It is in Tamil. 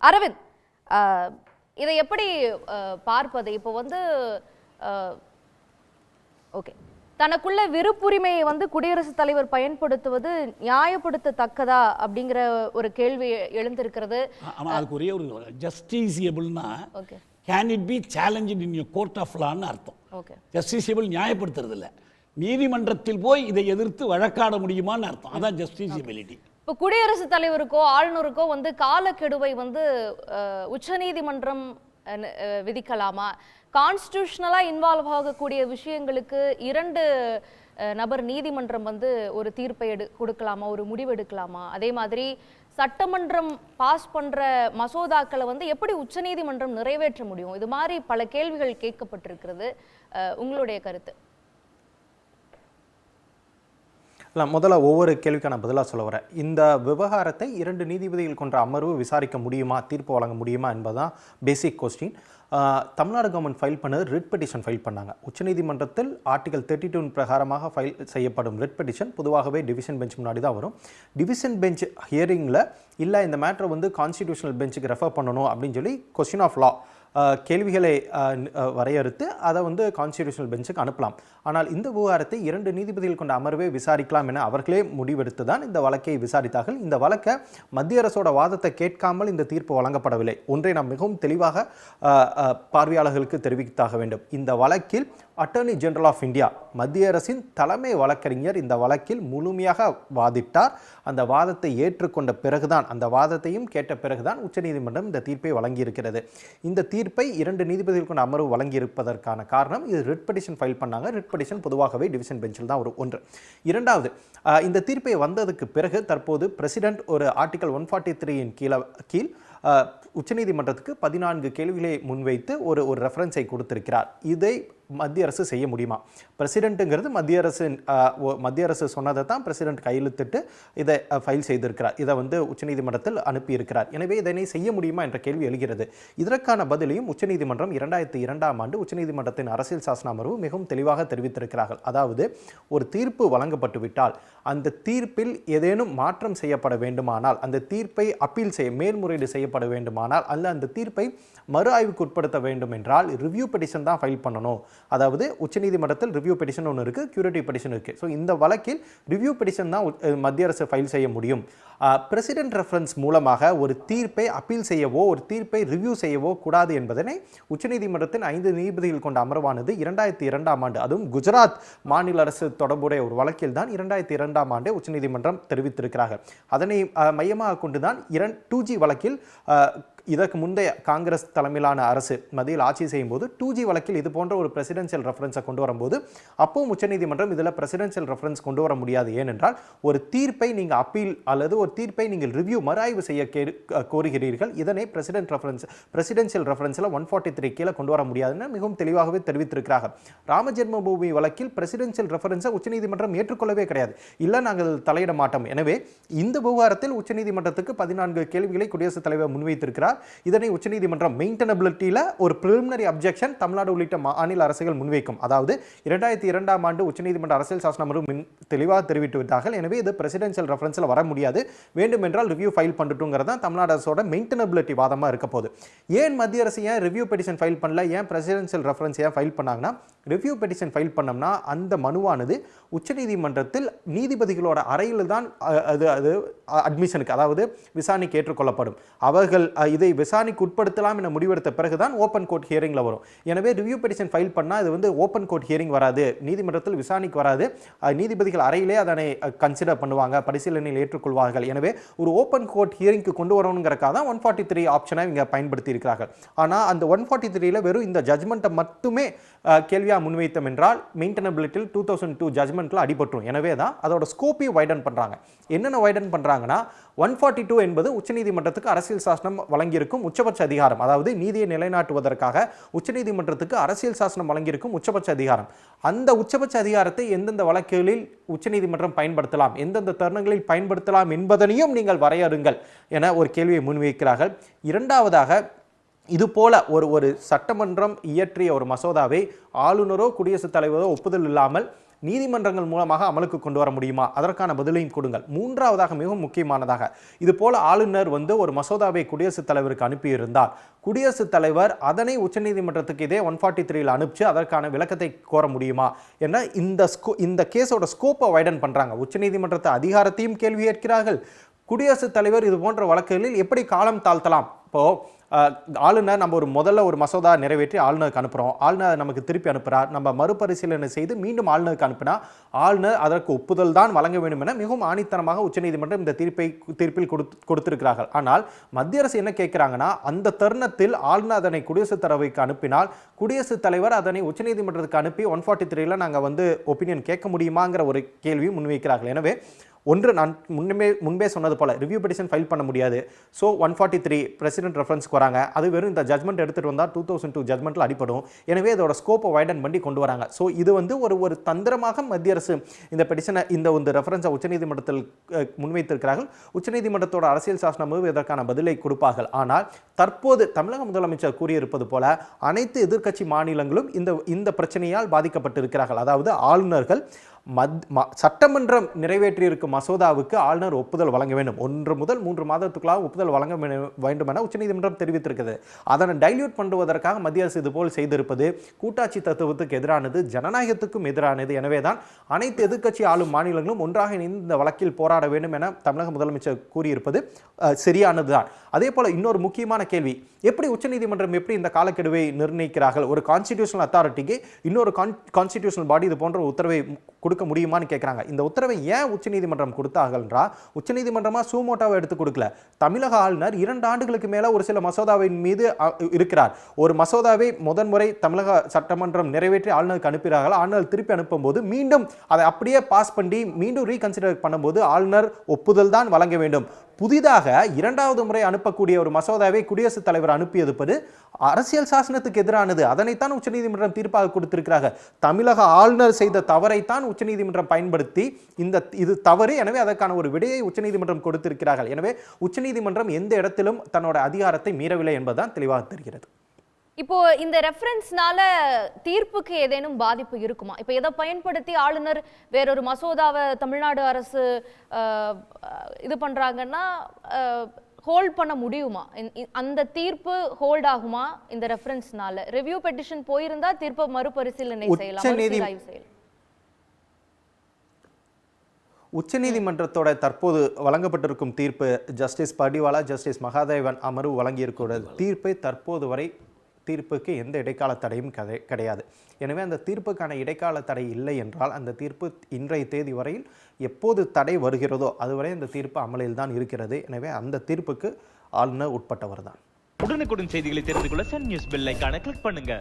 அரவிந்த், இதை எப்படி பார்ப்பது? இப்போ ஓகே, தனக்குள்ள விருப்புரிமையை குடியரசுத் தலைவர் பயன்படுத்துவது நியாயப்படுத்தத்தக்கதா அப்படிங்கிற ஒரு கேள்வி எழுந்திருக்கிறது. அதுக்கு ஒரே ஒரு ஜஸ்டிசியபிள்னா can it be challenged in your court of லான்னு அர்த்தம். ஜஸ்டிசியபிள் நியாயப்படுத்துறது இல்லை, நீதிமன்றத்தில் போய் இதை எதிர்த்து வழக்காட முடியுமான்னு அர்த்தம். அதான் ஜஸ்டிசியபிலிட்டி. இப்போ குடியரசுத் தலைவருக்கோ ஆளுநருக்கோ காலக்கெடுவை உச்சநீதிமன்றம் விதிக்கலாமா? கான்ஸ்டிடியூஷனலா இன்வால்வ் ஆகக்கூடிய விஷயங்களுக்கு இரண்டு நபர் நீதிமன்றம் ஒரு தீர்ப்பை கொடுக்கலாமா, ஒரு முடிவு எடுக்கலாமா? அதே மாதிரி சட்டமன்றம் பாஸ் பண்ற மசோதாக்களை எப்படி உச்சநீதிமன்றம் நிறைவேற்ற முடியும்? இது மாதிரி பல கேள்விகள் கேட்கப்பட்டிருக்கிறது. உங்களுடைய கருத்து? முதல்ல ஒவ்வொரு கேள்விக்கான பதிலாக சொல்ல வரேன். இந்த விவகாரத்தை 2 நீதிபதிகள் கொண்ட அமர்வு விசாரிக்க முடியுமா, தீர்ப்பு வழங்க முடியுமா என்பதுதான் basic question. Tamil Nadu government file பண்ணது ரிட் பெட்டிஷன் ஃபைல் பண்ணாங்க. உச்சநீதிமன்றத்தில் ஆர்டிகல் 32 பிரகாரமாக ஃபைல் செய்யப்படும் ரிட் பெட்டிஷன் பொதுவாகவே டிவிஷன் பெஞ்ச் முன்னாடி தான் வரும். டிவிஷன் பெஞ்ச் ஹியரிங்கில் இல்லை இந்த மேட்டரை கான்ஸ்டிடியூஷனல் பெஞ்சுக்கு ரெஃபர் பண்ணணும் அப்படின்னு சொல்லி கொஸ்டின் ஆஃப் லா கேள்விகளை வரையறுத்து அதை கான்ஸ்டிடியூஷனல் பெஞ்சுக்கு அனுப்பலாம். ஆனால் இந்த விவகாரத்தை 2 நீதிபதிகள் கொண்ட அமர்வே விசாரிக்கலாம் என அவர்களே முடிவெடுத்து தான் இந்த வழக்கை விசாரித்தார்கள். இந்த வழக்கை மத்திய அரசோட வாதத்தை கேட்காமல் இந்த தீர்ப்பு வழங்கப்படவில்லை. ஒன்றை நாம் மிகவும் தெளிவாக பார்வையாளர்களுக்கு தெரிவித்தாக வேண்டும். இந்த வழக்கில் அட்டர்னி ஜெனரல் ஆஃப் இந்தியா, மத்திய அரசின் தலைமை வழக்கறிஞர் இந்த வழக்கில் முழுமையாக வாதிட்டார். அந்த வாதத்தை ஏற்றுக்கொண்ட பிறகுதான், அந்த வாதத்தையும் கேட்ட பிறகுதான் உச்சநீதிமன்றம் இந்த தீர்ப்பை வழங்கியிருக்கிறது. இந்த தீர்ப்பை 2 நீதிபதிகள் கொண்ட அமர்வு வழங்கியிருப்பதற்கான காரணம், இது ரிட் பெட்டிஷன் ஃபைல் பண்ணாங்க. ரிட் பெட்டிஷன் பொதுவாகவே டிவிஷன் பெஞ்சில் தான் ஒன்று. இரண்டாவது, இந்த தீர்ப்பை வந்ததுக்கு பிறகு தற்போது பிரசிடென்ட் ஒரு ஆர்டிகல் 143 கீழ் உச்சநீதிமன்றத்துக்கு 14 கேள்விகளை முன்வைத்து ஒரு ரெஃபரன்ஸை கொடுத்திருக்கிறார். இதை மத்திய அரசு செய்ய முடியுமா? பிரசிடென்ட்டுங்கிறது மத்திய அரசு சொன்னதை தான் பிரசிடென்ட் கையெழுத்திட்டு இதை ஃபைல் செய்திருக்கிறார். இதை உச்சநீதிமன்றத்தில் அனுப்பியிருக்கிறார். எனவே இதனை செய்ய முடியுமா என்ற கேள்வி எழுகிறது. இதற்கான பதிலையும் உச்சநீதிமன்றம் 2002ஆம் ஆண்டு உச்சநீதிமன்றத்தின் அரசியல் சாசன அமர்வு மிகவும் தெளிவாக தெரிவித்திருக்கிறார்கள். அதாவது ஒரு தீர்ப்பு வழங்கப்பட்டு விட்டால் அந்த தீர்ப்பில் ஏதேனும் மாற்றம் செய்யப்பட வேண்டுமானால், அந்த தீர்ப்பை அப்பீல் செய்ய மேல்முறையீடு செய்யப்பட வேண்டுமானால், அல்ல அந்த தீர்ப்பை மறு ஆய்வுக்கு உட்படுத்த வேண்டும் என்றால் ரிவ்யூ பெட்டிஷன் தான் ஃபைல் பண்ணணும். அதாவது உச்சநீதிமன்றத்தில் ரிவ்யூ பெட்டிஷன் ஒன்று இருக்கு, கியூரேட்டிவ் பெட்டிஷன் இருக்கு. ஸோ இந்த வழக்கில் ரிவ்யூ பெட்டிஷன் தான் மத்திய அரசு ஃபைல் செய்ய முடியும். பிரசிடென்ட் ரெஃபரன்ஸ் மூலமாக ஒரு தீர்ப்பை அப்பீல் செய்யவோ ஒரு தீர்ப்பை ரிவ்யூ செய்யவோ கூடாது என்பதனை உச்சநீதிமன்றத்தின் 5 நீதிபதிகள் கொண்ட அமர்வானது 2002ஆம் ஆண்டு, அதுவும் குஜராத் மாநில அரசு தொடர்புடைய ஒரு வழக்கில் தான் 2002ஆம் ஆண்டு உச்சநீதிமன்றம் தெரிவித்திருக்கிறார்கள். அதனை மையமாக கொண்டுதான் 2G வழக்கில் இதற்கு முந்தைய காங்கிரஸ் தலைமையிலான அரசு மத்தியில் ஆட்சி செய்யும் போது 2G வழக்கில் இது போன்ற ஒரு பிரசிடென்ஷியல் ரெஃபரன்ஸை கொண்டு வரும்போது அப்பவும் உச்சநீதிமன்றம் இதில் பிரசிடென்ஷியல் ரெஃபரன்ஸ் கொண்டு வர முடியாது. ஏனென்றால் ஒரு தீர்ப்பை நீங்கள் அப்பீல் அல்லது ஒரு தீர்ப்பை நீங்கள் ரிவ்யூ மறுஆய்வு செய்ய கோருகிறீர்கள். இதனை பிரசிடென்ஷியல் ரெஃபரன்ஸில் 143 கீழே கொண்டு வர முடியாதுன்னு மிகவும் தெளிவாகவே தெரிவித்திருக்கிறார்கள். ராம ஜென்மபூமி வழக்கில் பிரசிடென்ஷியல் ரெஃபரன்ஸை உச்சநீதிமன்றம் ஏற்றுக்கொள்ளவே கிடையாது. இல்லை, நாங்கள் தலையிட மாட்டோம். எனவே இந்த விவகாரத்தில் உச்சநீதிமன்றத்துக்கு 14 கேள்விகளை குடியரசுத் தலைவர் முன்வைத்திருக்கிறார். இதனை உச்சநீதிமன்றம் மெயின்டனபிலிட்டியில் ஒரு பிரிலிமினரி அப்ஜெக்ஷன் தமிழ்நாடு உள்ளிட்ட மாநில அரசுகள் முன்வைக்கும். அதாவது 2002ஆம் ஆண்டு உச்சநீதிமன்ற அரசியல் சாசன அமர்வு தெளிவாக தெரிவித்து விட்டார்கள். எனவே இது பிரசிடென்ஷியல் ரெஃபரன்ஸில் வர முடியாது, வேண்டும் என்றால் ரிவ்யூ ஃபைல் பண்ணிட்டுங்கிறதா தமிழ்நாடு அரசோட மெயின்டனபிலிட்டி வாதமாக இருக்க போகுது. ஏன் மத்திய அரசு ஏன் ரிவ்யூ பெட்டிஷன் ஃபைல் பண்ணல, ஏன் பிரசிடென்ஷியல் ரெஃபரன்ஸ் ஏன் ஃபைல் பண்ணாங்கன்னா, ரிவ்யூ பெட்டிஷன் ஃபைல் பண்ணோம்னா அந்த மனுவானது உச்சநீதிமன்றத்தில் நீதிபதிகளோட அறையில் தான் அது அட்மிஷனுக்கு, அதாவது விசாரணைக்கு ஏற்றுக்கொள்ளப்படும். அவர்கள் இதை விசாரணைக்கு உட்படுத்தலாம் என முடிவெடுத்த பிறகுதான் ஓப்பன் கோர்ட் ஹியரிங்ல வரும். எனவே ரிவ்யூ பெட்டிஷன் ஃபைல் பண்ணா இது ஓப்பன் கோர்ட் ஹியரிங் வராது, நீதிமன்றத்தில் விசாரணைக்கு வராது, நீதிபதிகள் அறையிலே அதனை கன்சிடர் பண்ணுவாங்க, பரிசீலனையில் ஏற்றுக்கொள்வார்கள். எனவே ஒரு ஓப்பன் கோர்ட் ஹியரிங்க்கு கொண்டு வரணுங்கிறக்காக தான் 143 ஆப்ஷனை இங்க பயன்படுத்தி இருக்கிறார்கள். ஆனால் அந்த 143ல வெறும் இந்த ஜட்மெண்ட்டை மட்டுமே கேள்வியாக முன்வைத்தோம் என்றால் மெயின்டனபிலிட்டியில் 2002 ஜட்மெண்ட்ல அடிபட்டுரும். எனவே தான் அதோட ஸ்கோப்பையும் வைடன் பண்றாங்க. என்னென்ன வைடன் பண்றாங்கன்னா, 142 என்பது உச்சநீதிமன்றத்துக்கு அரசியல் சாசனம் வழங்கியிருக்கும் உச்சபட்ச அதிகாரம். அதாவது நீதியை நிலைநாட்டுவதற்காக உச்சநீதிமன்றத்துக்கு அரசியல் சாசனம் வழங்கியிருக்கும் உச்சபட்ச அதிகாரம். அந்த உச்சபட்ச அதிகாரத்தை எந்தெந்த வழக்குகளில் உச்சநீதிமன்றம் பயன்படுத்தலாம், எந்தெந்த தருணங்களில் பயன்படுத்தலாம் என்பதனையும் நீங்கள் வரையறுங்கள் என ஒரு கேள்வியை முன்வைக்கிறார்கள். இரண்டாவதாக, இது போல ஒரு சட்டமன்றம் இயற்றிய ஒரு மசோதாவை ஆளுநரோ குடியரசுத் தலைவரோ ஒப்புதல் இல்லாமல் நீதிமன்றங்கள் மூலமாக அமலுக்கு கொண்டு வர முடியுமா? அதற்கான பதிலையும் கொடுங்கள். மூன்றாவதாக மிகவும் முக்கியமானதாக, இது போல ஆளுநர் ஒரு மசோதாவை குடியரசுத் தலைவருக்கு அனுப்பியிருந்தால் குடியரசுத் தலைவர் அதனை உச்சநீதிமன்றத்துக்கு இதே 143 அனுப்பிச்சு அதற்கான விளக்கத்தை கோர முடியுமா என இந்த கேஸோட ஸ்கோப்பை வைடன் பண்றாங்க. உச்சநீதிமன்றத்தை அதிகாரத்தையும் கேள்வி கேட்கிறார்கள். குடியரசுத் தலைவர் இது போன்ற வழக்குகளில் எப்படி காலம் தாழ்த்தலாம்? இப்போ ஆளுநர் நம்ம முதல்ல ஒரு மசோதா நிறைவேற்றி ஆளுநருக்கு அனுப்புகிறோம். ஆளுநர் நமக்கு திருப்பி அனுப்புகிறார். நம்ம மறுபரிசீலனை செய்து மீண்டும் ஆளுநருக்கு அனுப்பினா ஆளுநர் அதற்கு ஒப்புதல் தான் வழங்க வேண்டும் என மிகவும் ஆணித்தனமாக உச்சநீதிமன்றம் இந்த தீர்ப்பில் கொடுத்திருக்கிறார்கள். ஆனால் மத்திய அரசு என்ன கேட்கிறாங்கன்னா, அந்த தருணத்தில் ஆளுநர் அதனை குடியரசுத் தலைவருக்கு அனுப்பினால் குடியரசுத் தலைவர் அதனை உச்சநீதிமன்றத்துக்கு அனுப்பி 143 நாங்கள் ஒப்பீனியன் கேட்க முடியுமாங்கிற ஒரு கேள்வியும் முன்வைக்கிறார்கள். எனவே ஒன்று, நான் முன்பே சொன்னது போல ரிவ்யூ பெட்டிஷன் ஃபைல் பண்ண முடியாது. ஸோ 143 பிரசிடென்ட் ரெஃபரன்ஸ்க்கு வராங்க. அது வெறும் இந்த ஜட்மெண்ட் எடுத்துகிட்டு வந்தால் 2002 ஜட்மெண்ட்டில் அடிப்படும். எனவே இதோட ஸ்கோப்பை வைடன் பண்ணி கொண்டு வராங்க. ஸோ இது ஒரு தந்திரமாக மத்திய அரசு இந்த பெட்டிஷனை இந்த ரெஃபரன்ஸை உச்சநீதிமன்றத்தில் முன்வைத்திருக்கிறார்கள். உச்சநீதிமன்றத்தோட அரசியல் சாசன அமர்வு இதற்கான பதிலை கொடுப்பார்கள். ஆனால் தற்போது தமிழக முதலமைச்சர் கூறியிருப்பது போல அனைத்து எதிர்க்கட்சி மாநிலங்களும் இந்த பிரச்சனையால் பாதிக்கப்பட்டிருக்கிறார்கள். அதாவது ஆளுநர்கள் சட்டமன்றம் நிறைவேற்றியிருக்கும் மசோதாவுக்கு ஆளுநர் ஒப்புதல் வழங்க வேண்டும். 1 முதல் 3 மாதத்துக்குள்ளாக ஒப்புதல் வழங்க வேண்டும் என உச்சநீதிமன்றம் தெரிவித்திருக்கிறது. அதனை டைல்யூட் பண்ணுவதற்காக மத்திய அரசு இதுபோல் செய்திருப்பது கூட்டாட்சி தத்துவத்துக்கு எதிரானது, ஜனநாயகத்துக்கும் எதிரானது. எனவேதான் அனைத்து எதிர்க்கட்சி ஆளும் மாநிலங்களும் ஒன்றாக இணைந்து இந்த வழக்கில் போராட வேண்டும் என தமிழக முதலமைச்சர் கூறியிருப்பது சரியானதுதான். அதே போல இன்னொரு முக்கியமான கேள்வி, எப்படி உச்சநீதிமன்றம் இந்த காலக்கெடுவை நிர்ணயிக்கிறார்கள்? ஒரு கான்ஸ்டிடியூஷனல் அத்தாரிட்டிக்கு இன்னொரு கான்ஸ்டிடியூஷனல் பாடி இது போன்ற உத்தரவை கொடுக்க முடியுமான்னு கேட்குறாங்க. இந்த உத்தரவை ஏன் உச்சநீதிமன்றம் கொடுத்தார்கள்ன்றா, உச்சநீதிமன்றமாக சூமோட்டாவை எடுத்து கொடுக்கல. தமிழக ஆளுநர் 2 ஆண்டுகளுக்கு மேலே ஒரு சில மசோதாவின் மீது இருக்கிறார். ஒரு மசோதாவை முதன்முறை தமிழக சட்டமன்றம் நிறைவேற்றி ஆளுநருக்கு அனுப்புகிறார்கள். ஆளுநர் திருப்பி அனுப்பும்போது மீண்டும் அதை அப்படியே பாஸ் பண்ணி மீண்டும் ரீகன்சிடர் பண்ணும்போது ஆளுநர் ஒப்புதல் தான் வழங்க வேண்டும். புதிதாக 2வது முறை அனுப்பக்கூடிய ஒரு மசோதாவை குடியரசுத் தலைவர் அனுப்பியது அரசியல் சாசனத்துக்கு எதிரானது. அதனைத்தான் உச்சநீதிமன்றம் தீர்ப்பாக கொடுத்திருக்கிறார்கள். தமிழக ஆளுநர் செய்த தவறைத்தான் உச்சநீதிமன்றம் பயன்படுத்தி இது தவறு, எனவே அதற்கான ஒரு விடையை உச்சநீதிமன்றம் கொடுத்திருக்கிறார்கள். எனவே உச்சநீதிமன்றம் எந்த இடத்திலும் தன்னோட அதிகாரத்தை மீறவில்லை என்பதுதான் தெளிவாக தெரிகிறது. இப்போ இந்த ரெஃபரன்ஸ்னால தீர்ப்புக்கு ஏதேனும் பாதிப்பு இருக்குமா? இப்போ இதை பயன்படுத்தி ஆளுநர் வேறொரு மசோதாவை தமிழ்நாடு அரசு இது பண்றாங்கன்னா ஹோல்ட் பண்ண முடியுமா? அந்த தீர்ப்பு ஹோல்ட் ஆகுமா இந்த ரெஃபரன்ஸ்னால? ரிவ்யூ பெட்டிஷன் போயிருந்தா தீர்ப்பை மறுபரிசீலனை செய்யலாம். உச்சநீதிமன்றத்தோட தற்போது வழங்கப்பட்டிருக்கும் தீர்ப்பு ஜஸ்டிஸ் பர்டிவாலா, ஜஸ்டிஸ் மகாதேவன் அமர்வு வழங்கியிருக்கிற தீர்ப்பை தற்போது வரை தீர்ப்புக்கு எந்த இடைக்கால தடையும் கிடையாது. எனவே அந்த தீர்ப்புக்கான இடைக்கால தடை இல்லை என்றால் அந்த தீர்ப்பு இன்றைய தேதி வரையில் எப்போது தடை வருகிறதோ அதுவரை அந்த தீர்ப்பு அமலில் தான் இருக்கிறது. எனவே அந்த தீர்ப்புக்கு ஆளுநர் உட்பட்டவர் தான். உடனுக்குடன் செய்திகளை தெரிந்து கொள்ள சன் நியூஸ் பெல் ஐகானை கிளிக் பண்ணுங்க.